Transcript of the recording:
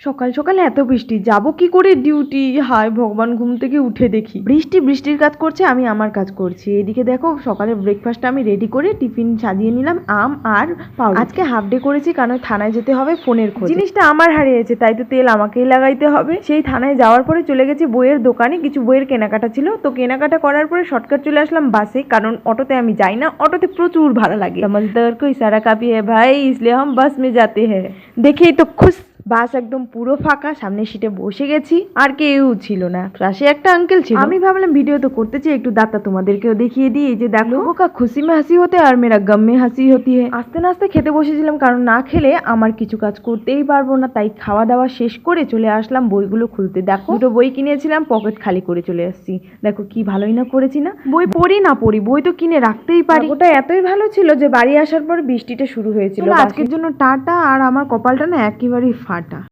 সকাল সকাল এত বৃষ্টি, যাব কি করে ডিউটি? হায় ভগবান, ঘুম থেকে উঠে দেখি বৃষ্টির কাজ করছে, আমি আমার কাজ করছি। এদিকে দেখো সকালে ব্রেকফাস্টটা আমি রেডি করে টিফিন সাজিয়ে নিলাম, আম আর পাউরুটি। আজকে হাফ ডে করেছি কারণ থানায় যেতে হবে ফোনের খোঁজে। জিনিসটা আমার হারিয়েছে, তাই তো তেল আমাকেই লাগাইতে হবে। সেই থানায় যাওয়ার পরে চলে গেছি বইয়ের দোকানে, কিছু বইয়ের কেনাকাটা ছিল, তো কেনাকাটা করার পরে শর্টকাট চলে আসলাম বাসে, কারণ অটোতে আমি যাই না, অটোতে প্রচুর ভাড়া লাগে। समझदार को इशारा काफी है भाई, इसलिए हम बस में जाते हैं। দেখেই তো খুশ। বাস একদম পুরো ফাঁকা, সামনের সিটে বসে গেছি, আর কেউ ছিল না, পাশে একটা আঙ্কেল ছিল। আমি ভাবলাম ভিডিও তো করতেছি, একটু দাঁতা তোমাদেরকেও দেখিয়ে দিই। এই যে দেখো, লোগোं का खुशी में हंसी होते है और मेरा गम में हंसी होती है। আস্তে আস্তে খেতে বসেছিলাম, কারণ না খেলে আমার কিছু কাজ করতেই পারবো না, তাই খাওয়া দাওয়া শেষ করে চলে আসলাম বইগুলো খুলতে। দেখো দুটো বই কিনেছিলাম, পকেট খালি করে চলে আসছি। দেখো কি ভালোই না করেছি না, বই পড়ি না পড়ি, বই তো কিনে রাখতেই পারি। ওটা এতই ভালো ছিল যে বাড়ি আসার পর বৃষ্টিটা শুরু হয়েছিল। আজকের জন্য টাটা, আর আমার কপালটা না একেবারেই ফাটা।